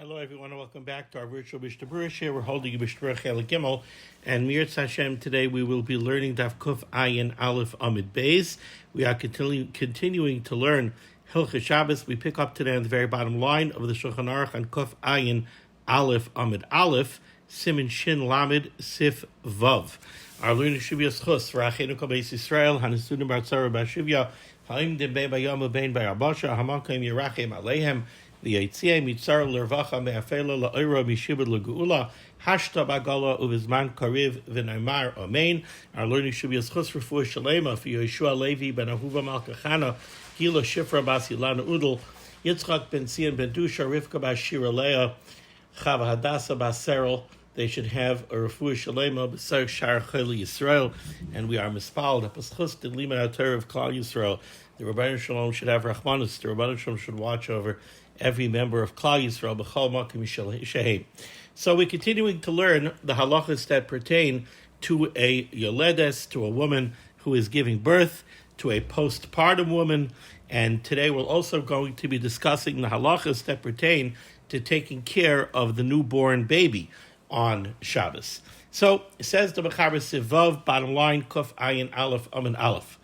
Hello, everyone, and welcome back to our virtual Mishnah Berurah. We're holding Mishnah Berurah Gimel, and Mirz Hashem, today we will be learning Daf Kuf Ayin Aleph Amid Beis. We are continuing to learn Hilchos Shabbos. We pick up today on the very bottom line of the Shulchan Aruch on Kuf Ayin Aleph Amid Aleph, Siman Shin Lamed Sif Vav. Our learning should be a schus for Achenu Kol Beis Yisrael, Hanisunim Bar Tzara Bar Shivya, Haim Dem Bein Bayom Bein Bayarbasha, Hamakim Yerachem Aleihem, the Yitzia Mitzar Lervacha Me'afela La'ira Mishibud L'Geula Hashta Bagala Uvizman Kariv V'Naimar Amen. Our learning should be a schus refuah shalema for Yeshua Levi ben Ahuva Malkachana, Gila Shifra Bas Ilana Udal, Yitzchak ben Sion ben Dusha, Rivka Bas Shira Leah, Chava Hadassah Bas Serel. They should have a refuah shalema b'sar shar chayli Yisrael, and we are mispal that b'schus the limud HaTorah of Klal Yisrael. The Rabbanan Shalom should have rachmanus. The Rabbanan Shalom should watch over every member of Klal Yisrael b'chol makom shehem. So we're continuing to learn the halachas that pertain to a yoledes, to a woman who is giving birth, to a postpartum woman, and today we're also going to be discussing the halachas that pertain to taking care of the newborn baby on Shabbos. So it says the Mechaber Sivav, bottom line, Kuf Ayin Aleph Amin Aleph.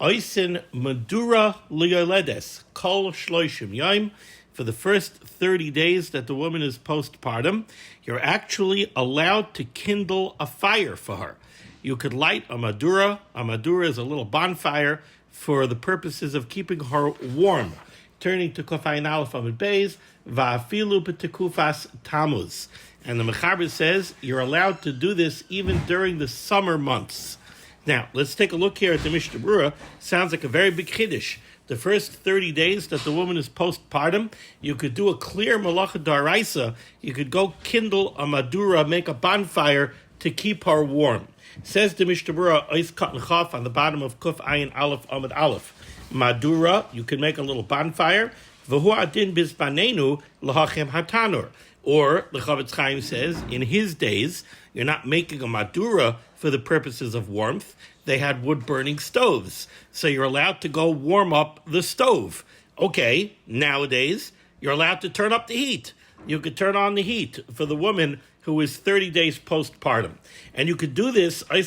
Oisin Madura Liyoledes Kol Shloishim Yaim. For the first 30 days that the woman is postpartum, you're actually allowed to kindle a fire for her. You could light a madura. A madura is a little bonfire for the purposes of keeping her warm. Turning to Kuf Ayin Aleph Amin Beis, Va'afilu B'tekufas Tammuz. And the Mechaber says you're allowed to do this even during the summer months. Now, let's take a look here at the Mishnah Berurah. Sounds like a very big chiddush. The first 30 days that the woman is postpartum, you could do a clear malacha d'oraisa. You could go kindle a madura, make a bonfire to keep her warm. Says the Mishnah Berurah, Ois Katan Chaf, on the bottom of Kuf Ayin Aleph Amud Aleph. Madura, you can make a little bonfire. V'hu adin bizbanenu lahachem hatanur. Or, the Chavetz Chaim says, in his days, you're not making a madura for the purposes of warmth. They had wood-burning stoves. So you're allowed to go warm up the stove. Okay, nowadays, you're allowed to turn up the heat. You could turn on the heat for the woman who is 30 days postpartum. And you could do this, you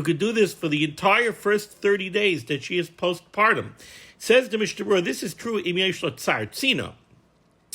could do this for the entire first 30 days that she is postpartum. Says the Mishnah Berurah, this is true im yesh lo tsar tzina.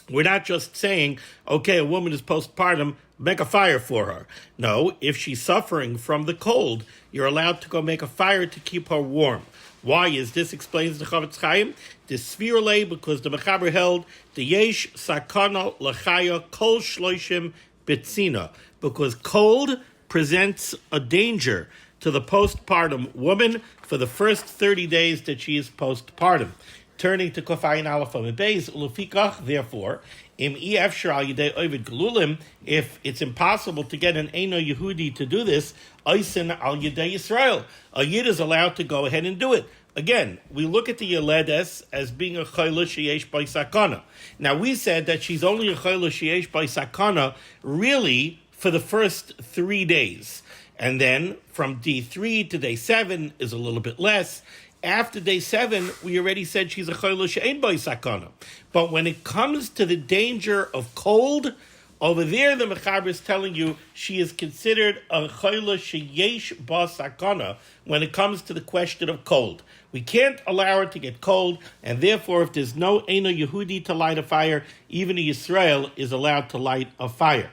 We're not just saying, okay, a woman is postpartum, make a fire for her. No, if she's suffering from the cold, you're allowed to go make a fire to keep her warm. Why is this? Explains the Chavetz Chaim. The Svirle, because the Mechaber held the Yesh Sakana Lachaya Kol Shloishim Bitzina, because cold presents a danger to the postpartum woman for the first 30 days that she is postpartum. Turning to Kuf Ayin Aleph Amid Beis, Ulefikach, therefore, im efshar al yidei ovid gelulim, if it's impossible to get an Eino Yehudi to do this, oisin al yidei Yisrael, a Yid is allowed to go ahead and do it. Again, we look at the Yeledes as being a chayla sheyesh by sakana. Now, we said that she's only a chayla sheyesh by sakana, really, for the first 3 days. And then, from day 3 to day 7 is a little bit less. After day 7, we already said she's a chayla she'ein by sakana. But when it comes to the danger of cold, over there the Mechaber is telling you she is considered a chayla sheyesh ba sakana when it comes to the question of cold. We can't allow her to get cold, and therefore if there's no Eino Yehudi to light a fire, even a Yisrael is allowed to light a fire.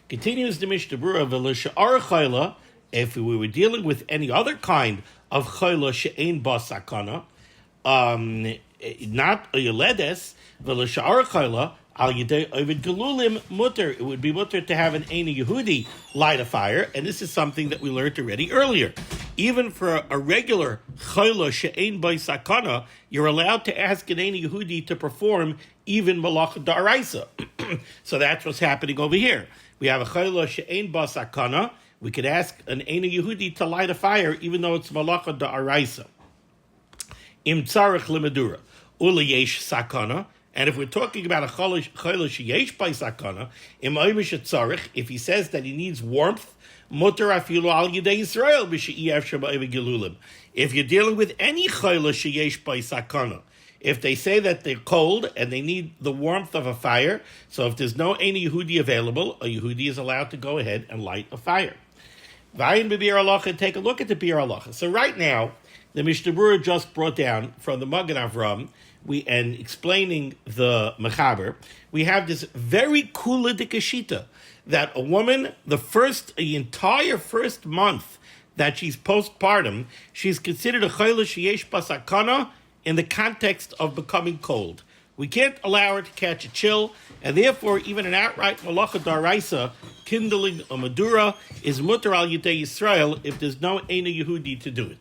Continues the Mishnah Berurah, v'l'sha'ar chayla, if we were dealing with any other kind of chayla she'ein ba sakana, not a yoledes, v'l'sha'ar chayla, al yidei ovid gelulim mutter. It would be mutter to have an Eino Yehudi light a fire, and this is something that we learned already earlier. Even for a regular chayla she'ein ba sakana, you're allowed to ask an Eino Yehudi to perform even malacha d'oraisa. So that's what's happening over here. We have a chayla she'ein ba sakana. We could ask an Eino Yehudi to light a fire, even though it's malacha d'oraisa. Im tzarich limudura ula yesh sakana. And if we're talking about a chayla sheyesh by sakana, im oimish tzarich, if he says that he needs warmth, mutar afilu al yidei Yisrael b'she'ef sheba gelulim. If you're dealing with any chayla sheyesh by sakana, If they say that they're cold and they need the warmth of a fire, so if there's no any Yehudi available, a Yehudi is allowed to go ahead and light a fire. Vayin b'biur halacha, take a look at the biur halacha. So right now, the Mishnah Berurah just brought down from the Magen Avram, and explaining the Mechaber, we have this very kulidik shita that a woman, the entire first month that she's postpartum, she's considered a chayla sheyesh basakana in the context of becoming cold. We can't allow her to catch a chill, and therefore even an outright malacha daraisa, kindling a madura, is mutar al Yidei Yisrael if there's no Eina Yehudi to do it.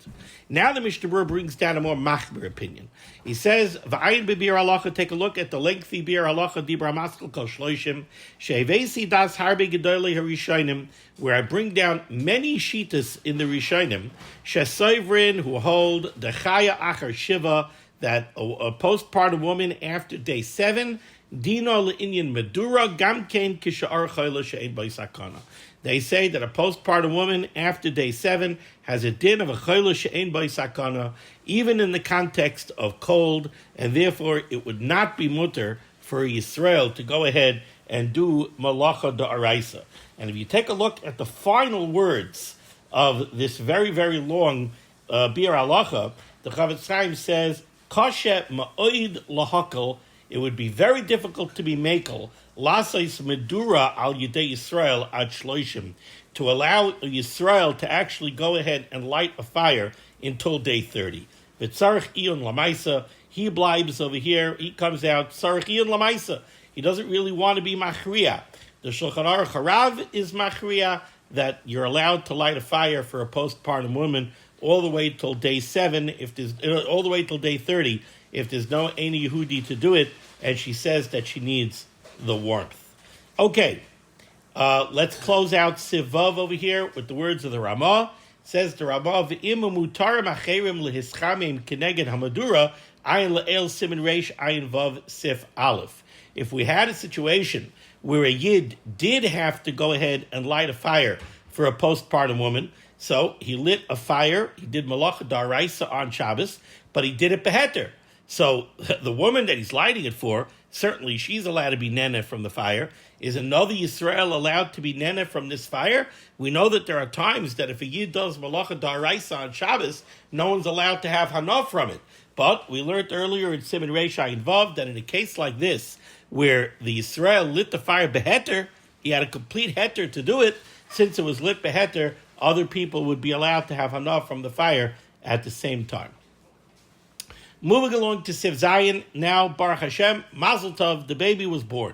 Now the Mishnah Berurah brings down a more machmir opinion. He says, "V'ayin b'biur halacha, take a look at the lengthy biur halacha dibra maskal kol shloishim she'evesi das harbe gedolei harishonim, where I bring down many shitas in the rishonim she'soivrin who hold the chaya achar shiva, that a postpartum woman after day 7, dino le'inyan madura gamkein kisha'ar chayla she'ein b'isakana. They say that a postpartum woman after day 7 has a din of a chayla she'ein b'isakana, even in the context of cold, and therefore it would not be mutter for Yisrael to go ahead and do malacha da'araisa. And if you take a look at the final words of this very, very long biur halacha, the Chavetz Chaim says, Kashe ma'oid lahakal, it would be very difficult to be makel, lasais medura al Yidei Yisrael ad shloishim, to allow Yisrael to actually go ahead and light a fire until day 30. V'tzarech iyun lamaisa, he blibes over here, he comes out, tzarech iyun lamaisa, he doesn't really want to be machriya. The Shulchan Aruch Harav is machriya, that you're allowed to light a fire for a postpartum woman all the way till day 7, all the way till day 30, if there's no Eina Yehudi to do it, and she says that she needs the warmth. Okay, let's close out Sivav over here with the words of the Ramah. Says the Ramah, "V'im mutarim acherim lehischamim keneged hamadura ayin le'el siman reish ayin vav sif aleph." If we had a situation where a yid did have to go ahead and light a fire for a postpartum woman, so he lit a fire, he did malacha daraisa on Shabbos, but he did it beheter. So the woman that he's lighting it for, certainly she's allowed to be nene from the fire. Is another Yisrael allowed to be nene from this fire? We know that there are times that if a yid does malacha daraisa on Shabbos, no one's allowed to have hana from it. But we learned earlier in Siman Reisha involved that in a case like this, where the Yisrael lit the fire beheter, he had a complete heter to do it. Since it was lit beheter, other people would be allowed to have hana from the fire at the same time. Moving along to Siv Zayin, now Baruch Hashem, Mazel Tov, the baby was born.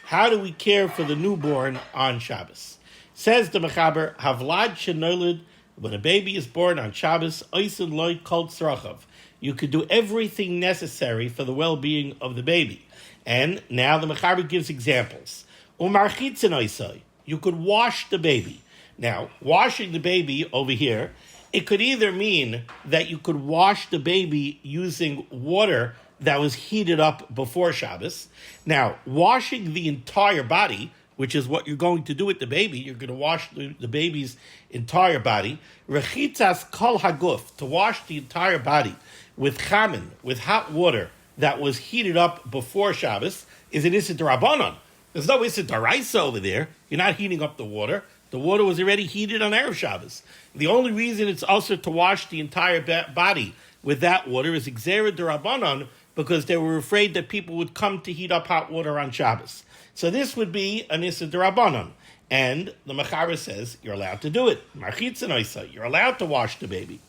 How do we care for the newborn on Shabbos? Says the Mechaber, Havlad shenolid, when a baby is born on Shabbos, oisin loy kol tzrachav. You could do everything necessary for the well-being of the baby. And now the Mechaber gives examples. Umarchitzin oisai, you could wash the baby. Now, washing the baby over here, it could either mean that you could wash the baby using water that was heated up before Shabbos. Now, washing the entire body, which is what you're going to do with the baby, you're going to wash the baby's entire body. Rechitzas kol haguf, to wash the entire body with chamin, with hot water that was heated up before Shabbos, is an issa d'Rabbanan. There's no issa d'Oraisa over there. You're not heating up the water. The water was already heated on Erev Shabbos. The only reason it's also to wash the entire body with that water is Gzera d'Rabbanan, because they were afraid that people would come to heat up hot water on Shabbos. So this would be an Issa d'Rabbanan. And the Mechaber says you're allowed to do it. Marchitzin oisai, you're allowed to wash the baby.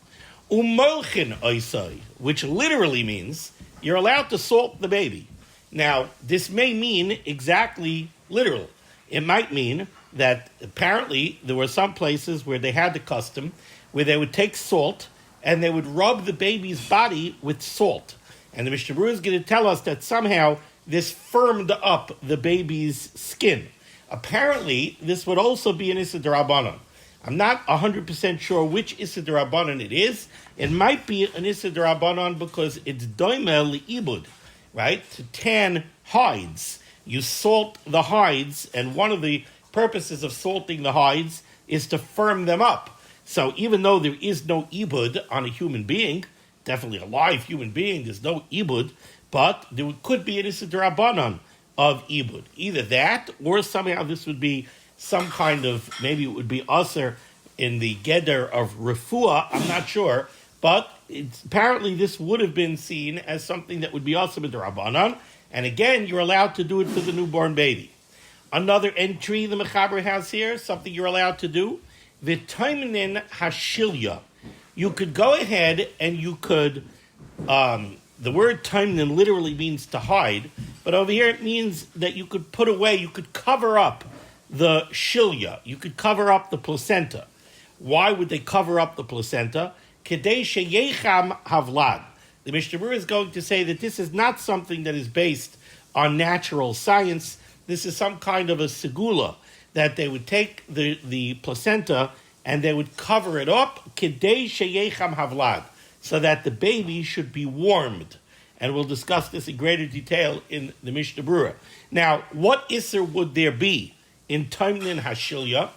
Umolchin oisai, which literally means you're allowed to salt the baby. Now, this may mean exactly literal. It might mean that apparently there were some places where they had the custom where they would take salt and they would rub the baby's body with salt. And the Mishnah Berurah is going to tell us that somehow this firmed up the baby's skin. Apparently, this would also be an Issa d'Rabbanan. I'm not 100% sure which Issa d'Rabbanan it is. It might be an Issa d'Rabbanan because it's doimel li'ibud, right? To tan hides. You salt the hides, and one of the purposes of salting the hides is to firm them up. So even though there is no ibud on a human being, definitely a live human being, there's no ibud, but there could be an Issa D'Rabbanan of Ibud. Either that, or somehow this would be some kind of, maybe it would be Aser in the Geder of Refuah, I'm not sure, but apparently this would have been seen as something that would be Aser D'Rabbanan, and again, you're allowed to do it for the newborn baby. Another entry the Mechaber has here, something you're allowed to do, V'toimnin hashilya. You could go ahead and you could, the word toimnin literally means to hide, but over here it means that you could put away, you could cover up the shilya, you could cover up the placenta. Why would they cover up the placenta? Kedei sheyecham havlad. The Mishnah Berurah is going to say that this is not something that is based on natural science. This is some kind of a segula, that they would take the placenta and they would cover it up, kedei sheyecham havlad, so that the baby should be warmed. And we'll discuss this in greater detail in the Mishnah Berurah. Now, what isser would there be in Toimnin Hashilya?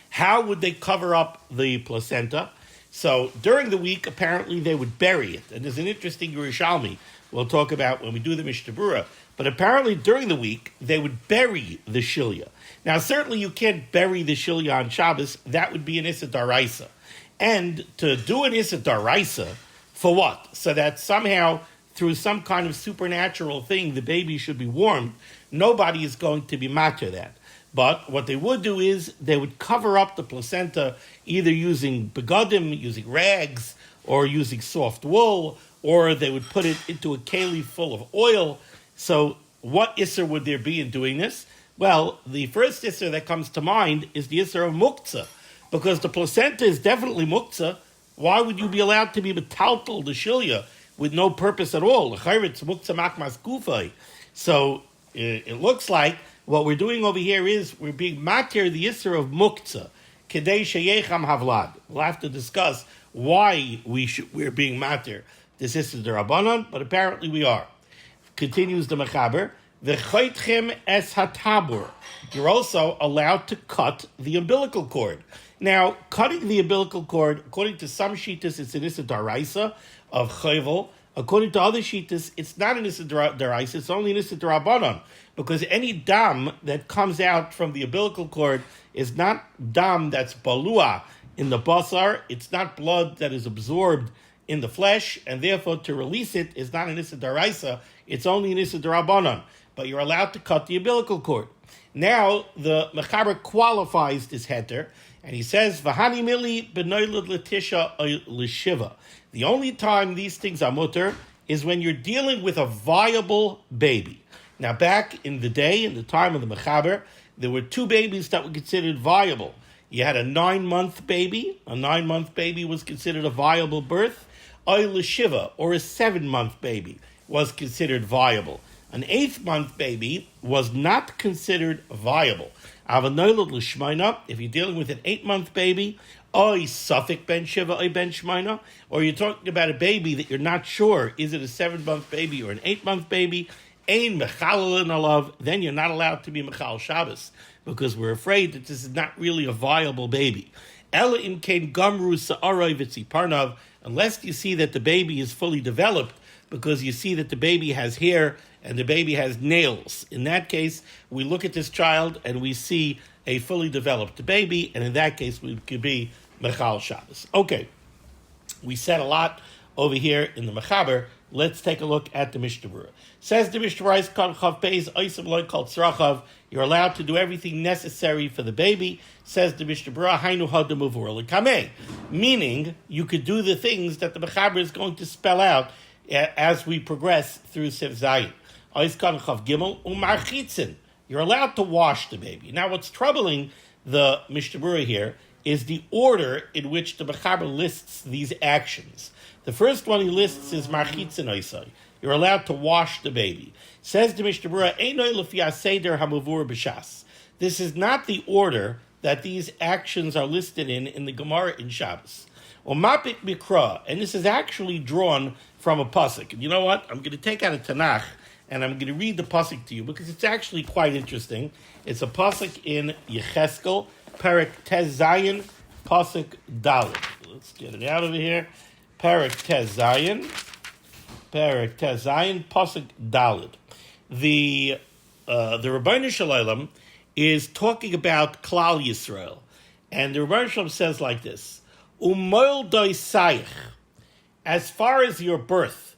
How would they cover up the placenta? So during the week, apparently they would bury it. And there's an interesting Yerushalmi we'll talk about when we do the Mishnah Berurah. But apparently during the week, they would bury the Shilya. Now, certainly you can't bury the Shilya on Shabbos. That would be an Issa Daraisa. And to do an Issa Daraisa, for what? So that somehow, through some kind of supernatural thing, the baby should be warmed. Nobody is going to be matter that. But what they would do is they would cover up the placenta either using begadim, using rags, or using soft wool, or they would put it into a keli full of oil. So what isser would there be in doing this? Well, the first isser that comes to mind is the isser of muktzah, because the placenta is definitely muktzah. Why would you be allowed to be metaltal the shilya with no purpose at all? So it looks like what we're doing over here is we're being matir the isser of muktzah, kedei sheyecham havlad. We'll have to discuss why we're being matir this isser d'Rabbanan, but apparently we are. Continues the Mechaber, v'choitchem es hatabur. You're also allowed to cut the umbilical cord. Now, cutting the umbilical cord, according to some shittas, it's an issa daraisa of chayvel. According to other shittas, it's not an issa daraisa, it's only an issa d'Rabbanan, because any dam that comes out from the umbilical cord is not dam that's balua in the basar, it's not blood that is absorbed in the flesh, and therefore to release it is not an issa daraisa, it's only an issa d'Rabbanan. But you're allowed to cut the umbilical cord. Now, the Mechaber qualifies this heter, and he says, V'hani mili b'noilad l'tisha l'shiva. The only time these things are mutter is when you're dealing with a viable baby. Now, back in the day, in the time of the Mechaber, there were two babies that were considered viable. You had a 9-month baby. A 9-month baby was considered a viable birth. Oy l'shiva, or a 7-month baby, was considered viable. An 8th-month baby was not considered viable. If you're dealing with an 8-month baby, oy safik ben shiva, oy ben shmaina, or you're talking about a baby that you're not sure, is it a 7-month baby or an 8-month baby, ein mechalelin alav, then you're not allowed to be mechal Shabbos, because we're afraid that this is not really a viable baby. Ela im kein gamru sa'aroi v'tziparnav, unless you see that the baby is fully developed, because you see that the baby has hair and the baby has nails. In that case, we look at this child and we see a fully developed baby, and in that case, we could be Mechal Shabbos. Okay, we said a lot over here in the Mechaber. Let's take a look at the Mishnah Berurah. Says the Mishnah Berurah, you're allowed to do everything necessary for the baby. Says the Mishnah Berurah, Hainu hadamuvur l'kamei, meaning you could do the things that the Mechaber is going to spell out as we progress through Siv Zayin. You're allowed to wash the baby. Now, what's troubling the Mishnah Berurah here is the order in which the Mechaber lists these actions. The first one he lists is marchitzen oisai. You're allowed to wash the baby. Says the Mishnah Berurah, Einoi lefi haseder hamuvur b'shas. This is not the order that these actions are listed in the Gemara in Shabbos. Or mapik mikra, and this is actually drawn from a pasuk. And you know what? I'm going to take out a Tanakh and I'm going to read the pasuk to you because it's actually quite interesting. It's a pasuk in Yecheskel, Perek Tez Zayin, pasuk Dalet. Let's get it out of here. Perek Tez Zayin, Perek Tezayin Pasuk Dalid. The Rebbeinu Shalom is talking about Klal Yisrael, and the Rebbeinu Shalom says like this: Umoil doisayich, as far as your birth,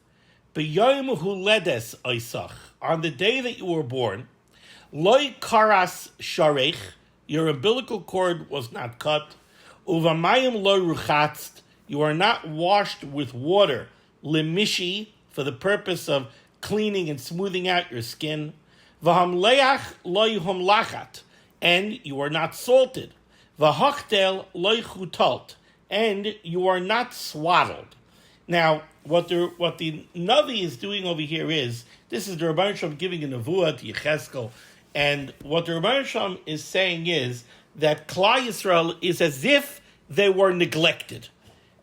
b'yom huledes oisach, on the day that you were born, loy karas sharech, your umbilical cord was not cut, uvamayim loy ruchatzt, you are not washed with water, limishi, for the purpose of cleaning and smoothing out your skin, v'hamleach loy humlachat, and you are not salted, v'hachtel loy chutalt, and you are not swaddled. Now, what the Navi is doing over here is, this is the Rebbeinu Shalom giving a nevuah to Yecheskel, and what the Rebbeinu Shalom is saying is that Klal Yisrael is as if they were neglected.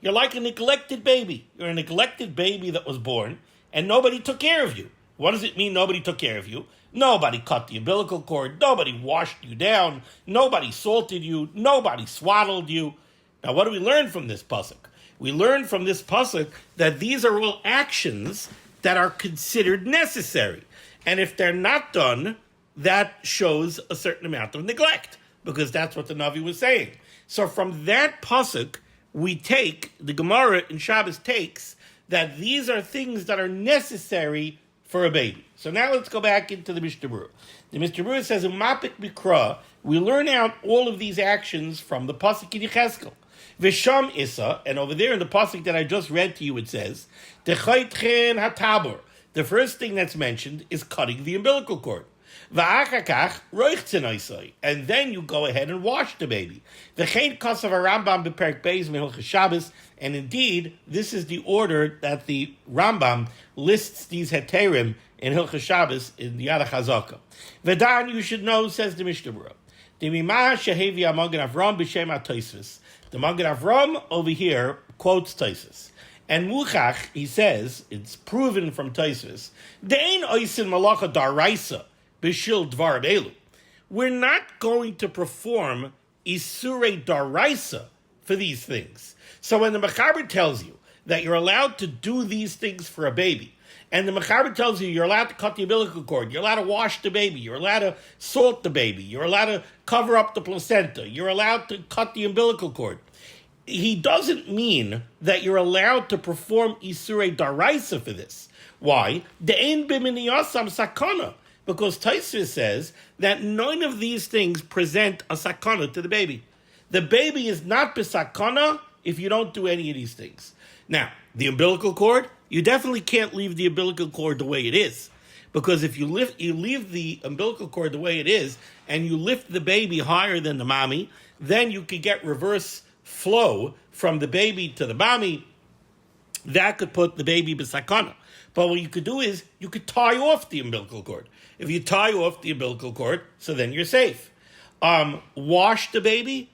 You're like a neglected baby. You're a neglected baby that was born, and nobody took care of you. What does it mean nobody took care of you? Nobody cut the umbilical cord, nobody washed you down, nobody salted you, nobody swaddled you. Now, what do we learn from this pasuk? We learn from this pasuk that these are all actions that are considered necessary. And if they're not done, that shows a certain amount of neglect, because that's what the Navi was saying. So from that pasuk, we take, the Gemara in Shabbos takes, that these are things that are necessary for a baby. So now let's go back into the Mishnah Berurah. The Mishnah Berurah says, Umapik Mikra, we learn out all of these actions from the pasuk in Yecheskel. Visham Issa, and over there in the pasuk that I just read to you, it says, Techaytchen hatabor. The first thing that's mentioned is cutting the umbilical cord. Va'achakach roichtzen oisai, and then you go ahead and wash the baby. V'chein kasav Rambam beperek beis mehilchas Shabbos, and indeed this is the order that the Rambam lists these heterim in Hilchas Shabbos in the Yad HaChazaka. V'dan, you should know, says the Mishnah Berurah, Demimah shehevi Magen Avram b'shem HaTosfos. The Magen Avram over here quotes Tosfos. And Muchach, he says, it's proven from Tosfos, De'ein oisin malacha daraisa b'shil dvar elu. We're not going to perform isurei daraisa for these things. So when the Mechaber tells you that you're allowed to do these things for a baby, and the Mechaber tells you you're allowed to cut the umbilical cord, you're allowed to wash the baby, you're allowed to salt the baby, you're allowed to cover up the placenta, you're allowed to cut the umbilical cord, he doesn't mean that you're allowed to perform Isurei Daraisa for this. Why? De'ein b'miniyasam sakana. Because Tosfos says that none of these things present a sakana to the baby. The baby is not b'sakana if you don't do any of these things. Now, the umbilical cord, you definitely can't leave the umbilical cord the way it is. Because if you leave the umbilical cord the way it is, and you lift the baby higher than the mommy, then you could get reverse flow from the baby to the mommy. That could put the baby b'sakana. But what you could do is, you could tie off the umbilical cord. If you tie off the umbilical cord, so then you're safe. Wash the baby's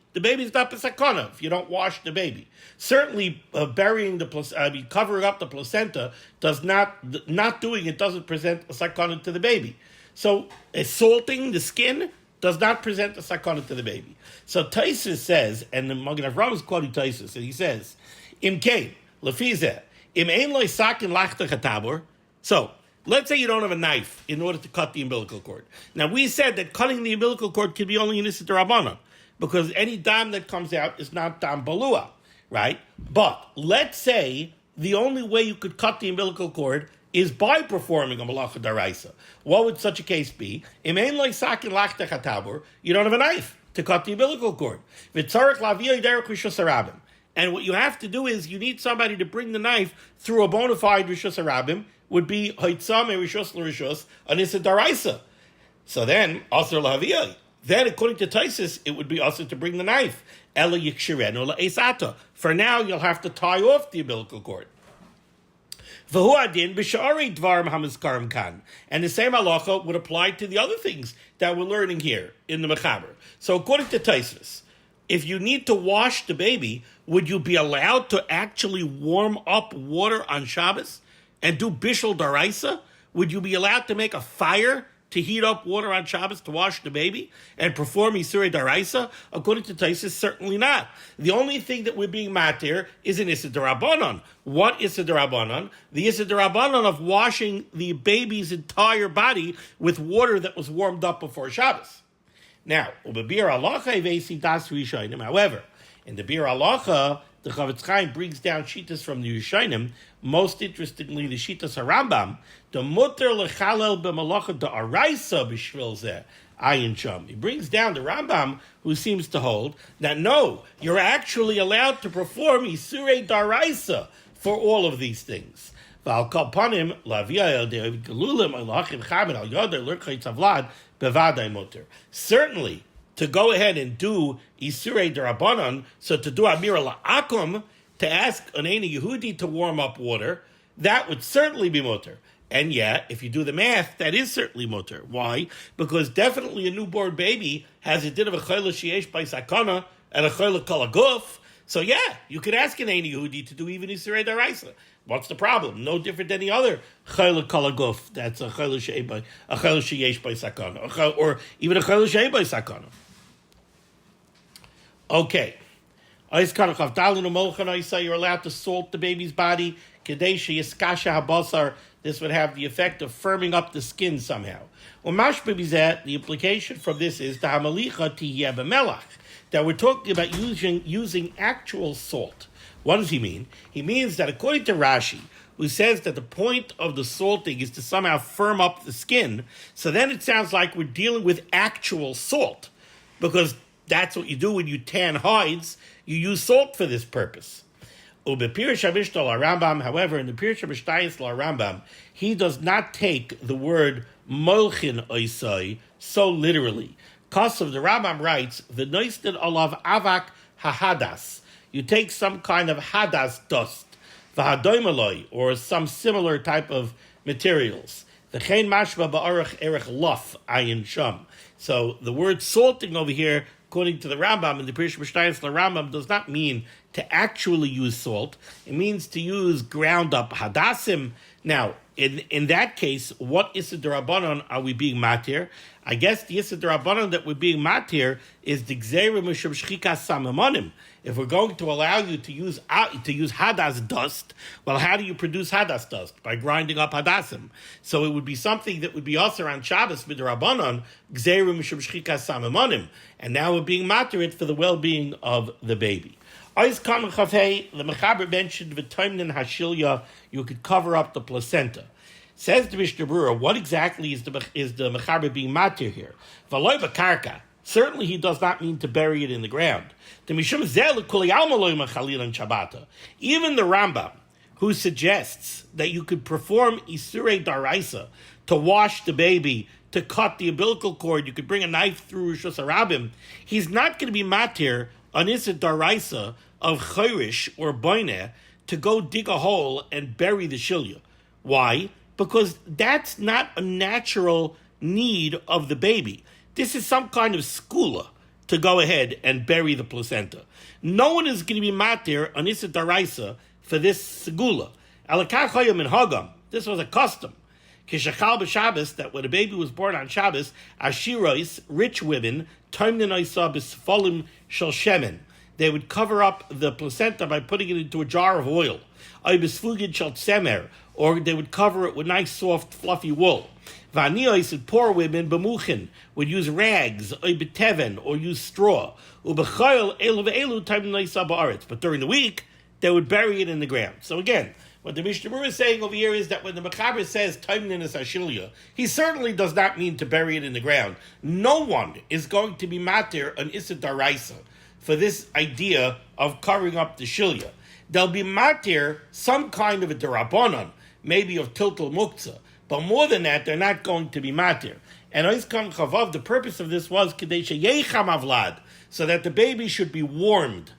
not b'sakana if you don't wash the baby. Certainly, covering up the placenta does not doing it doesn't present a sakana to the baby. So, salting the skin does not present a sakana to the baby. So Tosfos says, and the Magen Avram is quoting Tosfos, and he says, Im kein, lefizeh, im ein lo sakin lachta chatabor. So, let's say you don't have a knife in order to cut the umbilical cord. Now, we said that cutting the umbilical cord can be only in Issa D'Rabbanan, because any dam that comes out is not dam balua, right? But let's say the only way you could cut the umbilical cord is by performing a malacha daraisa. What would such a case be? Im ein lo sakin lachta chatabor, you don't have a knife to cut the umbilical cord. V'tzarech laviyah derech rishus harabim. And what you have to do is you need somebody to bring the knife through a bona fide rishus harabim, would be hoitzam rishus l'rishus anisa daraisa. So then, asur laviyah. Then, according to Tosfos, it would be asur to bring the knife. Ela yikshirenu la'esata. For now, you'll have to tie off the umbilical cord. And the same halacha would apply to the other things that we're learning here in the Mechaber. So according to Tosfos, if you need to wash the baby, would you be allowed to actually warm up water on Shabbos and do bishul daraisa? Would you be allowed to make a fire to heat up water on Shabbos to wash the baby and perform Isurei Daraisa? According to Taisus, certainly not. The only thing that we're being matir is an Issa Darabanan. What Issa Darabanan? The Issa Darabanan of washing the baby's entire body with water that was warmed up before Shabbos. Now, however, in the Bir Halacha, the Chavetz Chaim brings down Shitas from the Yishayim. Most interestingly, the Shitas HaRambam, the Mutter Lechalel B'Malacha D'Araisa B'Shvil Zeh Ayin Sham. He brings down the Rambam, who seems to hold that no, you're actually allowed to perform Isurei Daraisa for all of these things. Certainly, to go ahead and do Isurei Darabanan, so to do Amira La'akum, to ask an Eini Yehudi to warm up water, that would certainly be mutter. And yet, if you do the math, that is certainly mutter. Why? Because definitely a newborn baby has a din of a chayla sheyesh by sakana and a chayla kalaguf. So yeah, you could ask an Eini Yehudi to do even Isurei Daraisa. What's the problem? No different than any other chayla kalaguf. That's a chayla sheyesh by sakana, or even a chayla sheyesh by sakana. Okay. You're allowed to salt the baby's body. This would have the effect of firming up the skin somehow. The implication from this is that we're talking about using actual salt. What does he mean? He means that according to Rashi, who says that the point of the salting is to somehow firm up the skin, so then it sounds like we're dealing with actual salt, because that's what you do when you tan hides. You use salt for this purpose. However, in the Pirush HaMishtayis Rambam, he does not take the word molchin oisai so literally. Kasav, the Rambam writes, the noisted olav avak hahadas. You take some kind of hadas dust, v'hadoimaloi, or some similar type of materials. V'chein mashba ba'arach erech lof ayin sham. So the word salting over here, according to the Rambam, and the Pirush HaMishtayis Rambam, does not mean to actually use salt. It means to use ground up hadassim. Now, in that case, what Issa D'Rabbanan are we being matir? I guess the Issa D'Rabbanan that we're being matir is the Gzeira Mishum Shchikas Samamonim. If we're going to allow you to use hadas dust, well, how do you produce hadas dust? By grinding up hadassim. So it would be something that would be also on Shabbos with the Rabbanon, Gzeira Mishum Shchikas Samamonim. And now we're being matir it for the well-being of the baby. The Mechaber mentioned v'toimnin hashilya, you could cover up the placenta. Says the Mishnah Berurah, what exactly is the Mechaber being matir here? V'loi b'karka. Certainly he does not mean to bury it in the ground. Even the Rambam, who suggests that you could perform Isurei Daraisa to wash the baby, to cut the umbilical cord, you could bring a knife through Rishus Harabim, he's not going to be matir an Issa Daraisa of Chayrish or Boineh to go dig a hole and bury the Shilya. Why? Because that's not a natural need of the baby. This is some kind of skula to go ahead and bury the placenta. No one is going to be matir an Issa Daraisa for this segula. Alakach Hayom in Hagam. This was a custom. Kishachal b'Shabbos, that when a baby was born on Shabbos, Ashirois, rich women, Toimnin Oisa b'Sfolim Shel Shemen. They would cover up the placenta by putting it into a jar of oil. Oy b'Sfugid Shel Tsemer, or they would cover it with nice, soft, fluffy wool. V'Aniois, and poor women, b'Muchin, would use rags, oy b'Teven, or use straw. U'b'Chayil elu v'elu Toimnin Oisa ba'aretz. But during the week, they would bury it in the ground. So again, what the Mishnah Berurah is saying over here is that when the Mechaber says Taimnin is Ashilya, he certainly does not mean to bury it in the ground. No one is going to be matir an Issa Daraisa for this idea of covering up the Shilya. They'll be matir some kind of a Darabanan, maybe of Tiltal Muktzah, but more than that, they're not going to be matir. And Oiskan Chavav, the purpose of this was Kadesha Yecham Avlad, so that the baby should be warmed.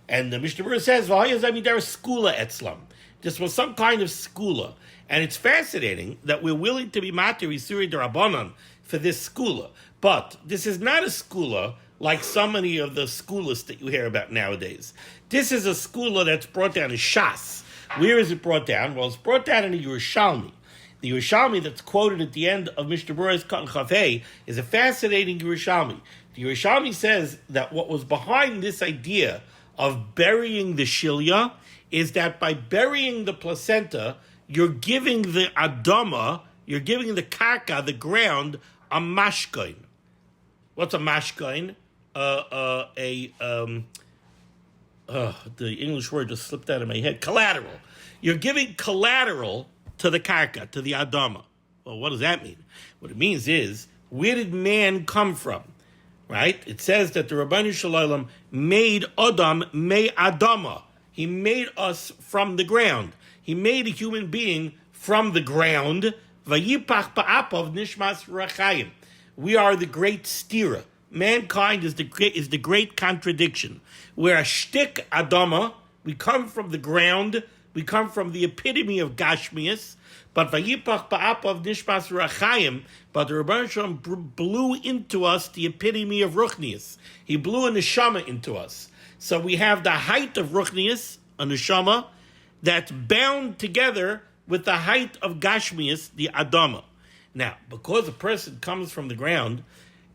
And the Mishnah Berurah says, V'hayazamidar skula etzlam. This was some kind of skula. And it's fascinating that we're willing to be matir Isurei D'Rabbanan for this skula. But this is not a skula like so many of the skulas that you hear about nowadays. This is a skula that's brought down in Shas. Where is it brought down? Well, it's brought down in a Yerushalmi. The Yerushalmi that's quoted at the end of Mishnah Berurah's Katan Chavei is a fascinating Yerushalmi. The Yerushalmi says that what was behind this idea of burying the Shilya is that by burying the placenta, you're giving the Adama, you're giving the Karka, the ground, a mashkoin. What's a mashkoin? The English word just slipped out of my head. Collateral. You're giving collateral to the karka, to the adama. Well, what does that mean? What it means is, where did man come from? Right? It says that the Rabbanu Shalom made Adam me Adama. He made us from the ground. He made a human being from the ground. Vayipach ba'apav nishmas rachayim. We are the great stira. Mankind is the great contradiction. We're a shtik Adama. We come from the ground. We come from the epitome of Gashmias. But vayipach ba'apav nishmas rachayim. But the Rebbeinu Shalom blew into us the epitome of Ruchnias. He blew a neshama into us. So we have the height of Ruchnias, a neshama, that's bound together with the height of Gashmias, the Adama. Now, because a person comes from the ground,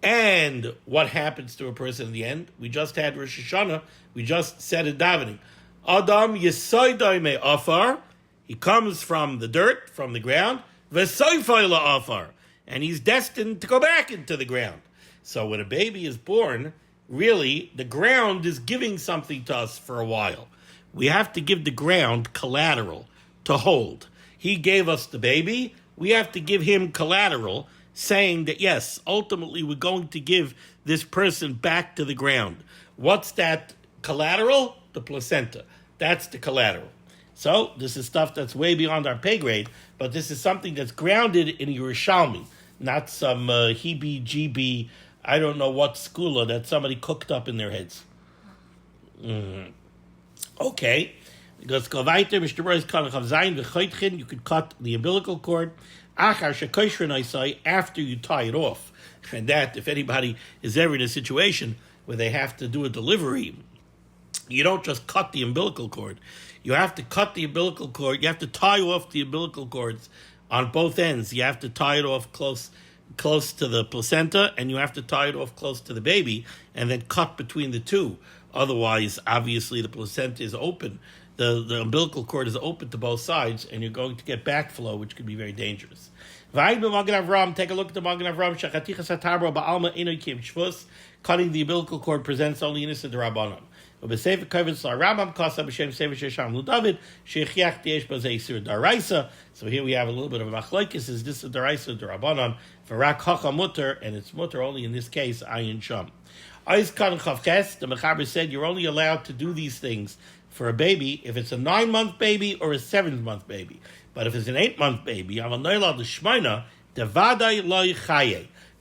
and what happens to a person in the end? We just had Rosh Hashanah. We just said in davening, Adam Yesoidai me afar. He comes from the dirt, from the ground. V'soifai la afar, and he's destined to go back into the ground. So when a baby is born, really the ground is giving something to us for a while. We have to give the ground collateral to hold. He gave us the baby. We have to give him collateral, saying that, yes, ultimately we're going to give this person back to the ground. What's that collateral? The placenta. That's the collateral. So this is stuff that's way beyond our pay grade, but this is something that's grounded in Yerushalmi, not some heebie-jeebie, I don't know what skula that somebody cooked up in their heads. Okay. Let's go weiter. Mishnah Berurah is Katan Chav Zayin v'choitchin. You could cut the umbilical cord after you tie it off. And that, if anybody is ever in a situation where they have to do a delivery, you don't just cut the umbilical cord. You have to cut the umbilical cord. You have to tie off the umbilical cords on both ends. You have to tie it off close to the placenta, and you have to tie it off close to the baby, and then cut between the two. Otherwise, obviously, the placenta is open. The umbilical cord is open to both sides, and you're going to get backflow, which could be very dangerous. Take a look at the Magen Avram. Cutting the umbilical cord presents only innocent Rabbanon. So here we have a little bit of a machlokes. Is this a daraisa or Rabbanon? For rak hacha mutter, and it's mutter only in this case, ayin sham. The Mechaber said you're only allowed to do these things for a baby if it's a 9-month baby or a 7-month baby. But if it's an 8-month baby,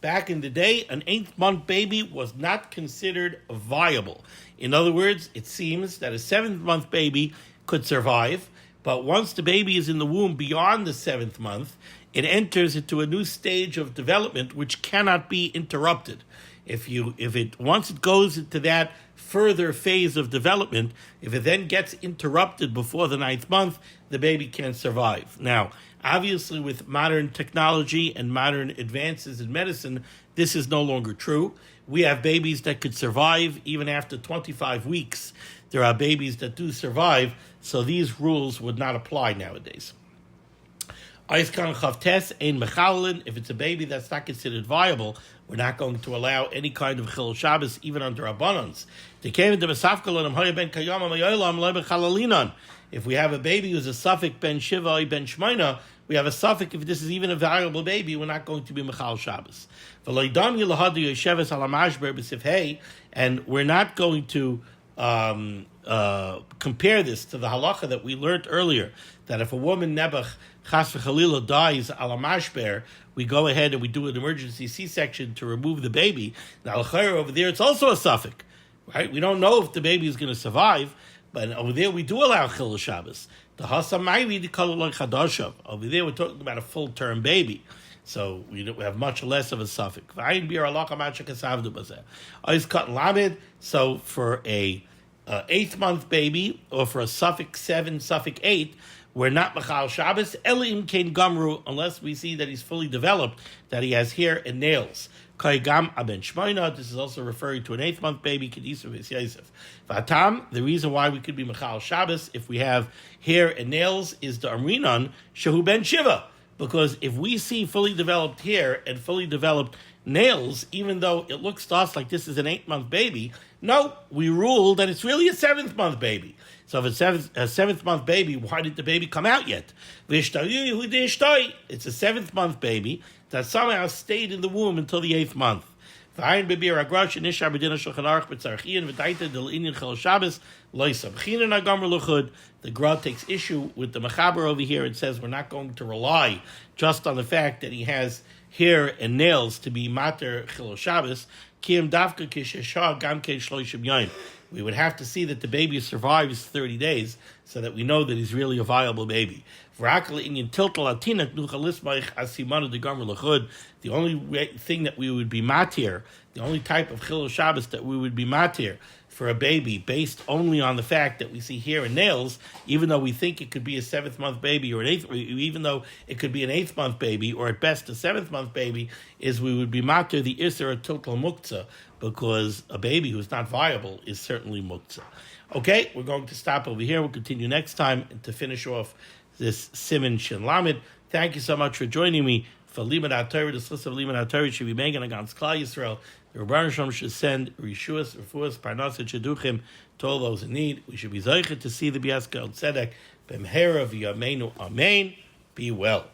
back in the day, an 8th-month baby was not considered viable. In other words, it seems that a 7th-month baby could survive, but once the baby is in the womb beyond the 7th month, it enters into a new stage of development which cannot be interrupted. Once it goes into that further phase of development, if it then gets interrupted before the 9th month, the baby can't survive. Now, obviously, with modern technology and modern advances in medicine, this is no longer true. We have babies that could survive even after 25 weeks. There are babies that do survive, so these rules would not apply nowadays. If it's a baby that's not considered viable, we're not going to allow any kind of chil Shabbos, even under Rabbanans. If we have a baby who's a suffix ben Shiva ben Shmaina, we have a suffix if this is even a valuable baby, we're not going to be Mechal Shabbos. And we're not going to compare this to the halacha that we learned earlier, that if a woman Nebuch Chas v'Chalila dies ala mashber, we go ahead and we do an emergency C-section to remove the baby. Now, over there, it's also a suffix, right? We don't know if the baby is going to survive, but over there we do allow Chil Shabbos. The Hasamayri the Kaloloi Chadashav. Over there we're talking about a full-term baby, so we have much less of a suffix. So for a 8th month baby, or for a suffix 7, suffix 8, we're not Machal Shabbos, Elim Kain Gamru, unless we see that he's fully developed, that he has hair and nails. Gam Aben Shmoina, this is also referring to an 8th month baby, Kedisa Vis Yosef. Vatam, the reason why we could be Machal Shabbos if we have hair and nails is the Amrinon, Shehu Ben Shiva. Because if we see fully developed hair and fully developed nails, even though it looks to us like this is an 8th month baby, no, we rule that it's really a 7th month baby. So if it's a 7th month baby, why did the baby come out yet? It's a 7th month baby that somehow stayed in the womb until the 8th month. The Gra takes issue with the Mechaber over here and says we're not going to rely just on the fact that he has hair and nails to be mater chilul Shabbos. We would have to see that the baby survives 30 days so that we know that he's really a viable baby. The only thing that we would be matir, the only type of chilul Shabbos that we would be matir for a baby based only on the fact that we see hair and nails, even though we think it could be a 7th month baby or even though it could be an 8th month baby or at best a 7th month baby, is we would be matir the isser total muktzah, because a baby who's not viable is certainly muktzah. Okay, we're going to stop over here. We'll continue next time to finish off this Siman Shin Lamed. Thank you so much for joining me for limud HaTorah. This list of limud HaTorah should be making against Klal Yisrael. The Rebbeinu Shalom should send Rishuas, Refuas, Parnasah, Sheduchim to all those in need. We should be zeicher to see the Biaska El Tzedek, B'mhera v'yameinu, Amen. Be well.